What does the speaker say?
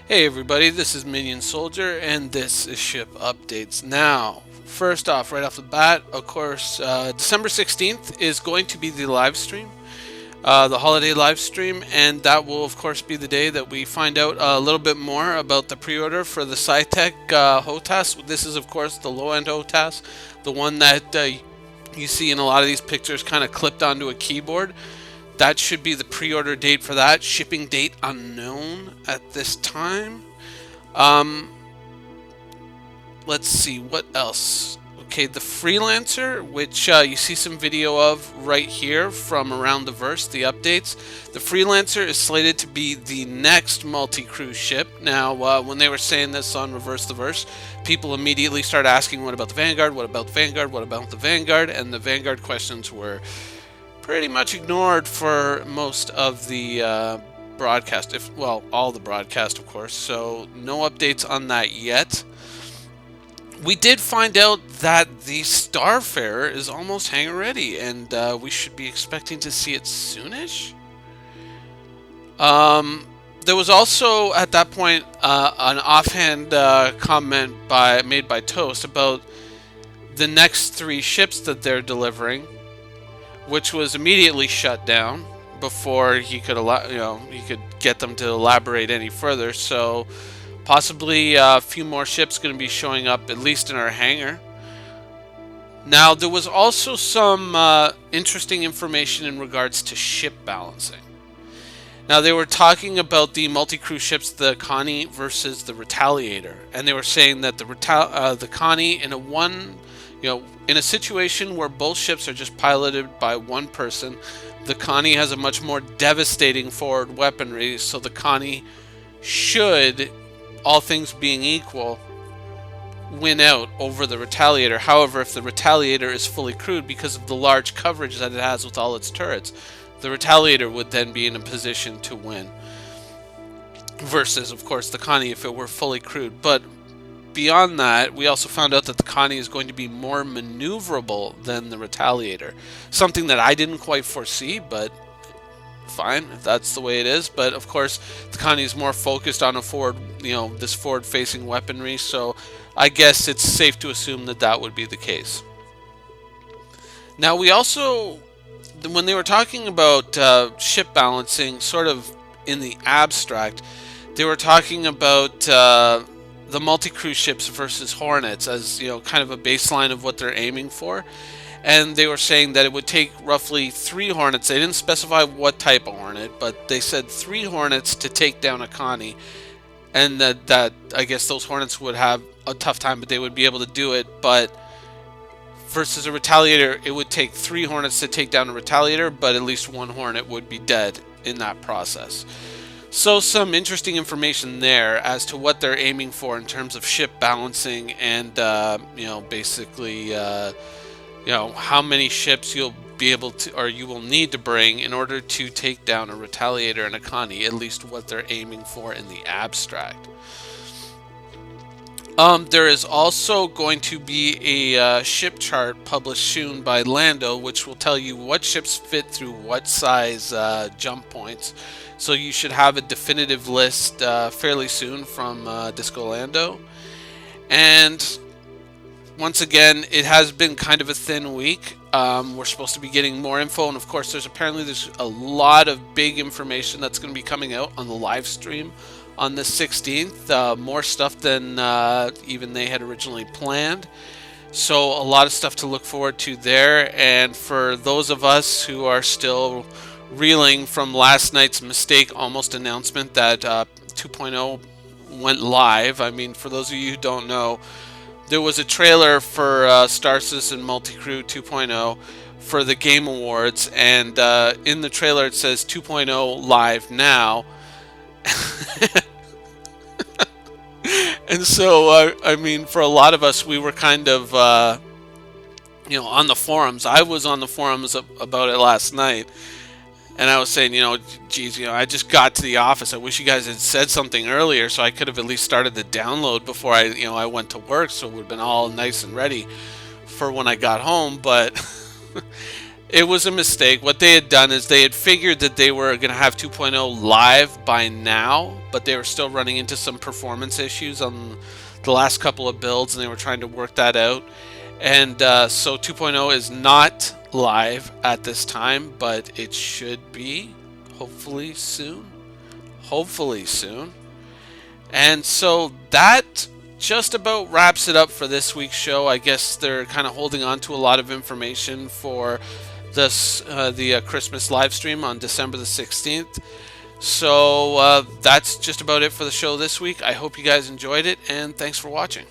Hey everybody, this is Minion Soldier, and this is Ship Updates. Now, first off, right off the bat, of course, December 16th is going to be the live stream, the holiday live stream, and that will, of course, be the day that we find out a little bit more about the pre-order for the SciTech HOTAS. This is, of course, the low-end HOTAS, the one that you see in a lot of these pictures kind of clipped onto a keyboard. That should be the pre-order date for that. Shipping date unknown at this time. Um, let's see what else. Okay, the Freelancer, which you see some video of right here from around the verse, the updates. The Freelancer is slated to be the next multi-crew ship. Now, when they were saying this on Reverse the Verse, people immediately started asking, what about the Vanguard? What about the Vanguard? What about the Vanguard? And the Vanguard questions were pretty much ignored for most of the broadcast, all the broadcast, of course. So no updates on that yet. We did find out that the Starfarer is almost hangar ready, and we should be expecting to see it soonish. There was also at that point an offhand comment made by Toast about the next 3 ships that they're delivering, which was immediately shut down before he could get them to elaborate any further. So possibly a few more ships going to be showing up, at least in our hangar. Now, there was also some interesting information in regards to ship balancing. Now, they were talking about the multi-crew ships, the Connie versus the Retaliator, and they were saying that the Connie in a situation where both ships are just piloted by one person, the Connie has a much more devastating forward weaponry, so the Connie should, all things being equal, win out over the Retaliator. However, if the Retaliator is fully crewed because of the large coverage that it has with all its turrets, the Retaliator would then be in a position to win. Versus, of course, the Connie if it were fully crewed. But beyond that, we also found out that the Connie is going to be more maneuverable than the Retaliator. Something that I didn't quite foresee, but fine, if that's the way it is. But of course, the Connie is more focused on this forward-facing weaponry, so I guess it's safe to assume that that would be the case. Now, we also, when they were talking about ship balancing, sort of in the abstract, they were talking about the multi-crew ships versus Hornets as kind of a baseline of what they're aiming for, and they were saying that it would take roughly 3 Hornets. They didn't specify what type of Hornet, but they said 3 Hornets to take down a Connie, and that I guess those Hornets would have a tough time, but they would be able to do it. But versus a Retaliator, it would take 3 Hornets to take down a Retaliator, but at least 1 Hornet would be dead in that process. So some interesting information there as to what they're aiming for in terms of ship balancing and, basically, how many ships you'll be able to, or you will need to bring in order to take down a Retaliator and a Connie, at least what they're aiming for in the abstract. There is also going to be a ship chart published soon by Lando, which will tell you what ships fit through what size jump points. So you should have a definitive list fairly soon from Disco Lando. And once again, it has been kind of a thin week. We're supposed to be getting more info, and of course there's a lot of big information that's going to be coming out on the live stream on the 16th. More stuff than even they had originally planned. So a lot of stuff to look forward to there. And for those of us who are still reeling from last night's mistake almost announcement that 2.0 went live, I mean, for those of you who don't know, there was a trailer for Star Citizen Multicrew 2.0 for the Game Awards, and in the trailer it says 2.0 live now. And so, I mean, for a lot of us, we were kind of, on the forums. I was on the forums about it last night, and I was saying, geez, I just got to the office. I wish you guys had said something earlier so I could have at least started the download before I went to work, so it would have been all nice and ready for when I got home. But It was a mistake. What they had done is they had figured that they were going to have 2.0 live by now, but they were still running into some performance issues on the last couple of builds, and they were trying to work that out. And so 2.0 is not live at this time, but it should be hopefully soon. Hopefully soon. And so that just about wraps it up for this week's show. I guess they're kind of holding on to a lot of information for this the Christmas live stream on December the 16th. So that's just about it for the show this week. I hope you guys enjoyed it, and thanks for watching.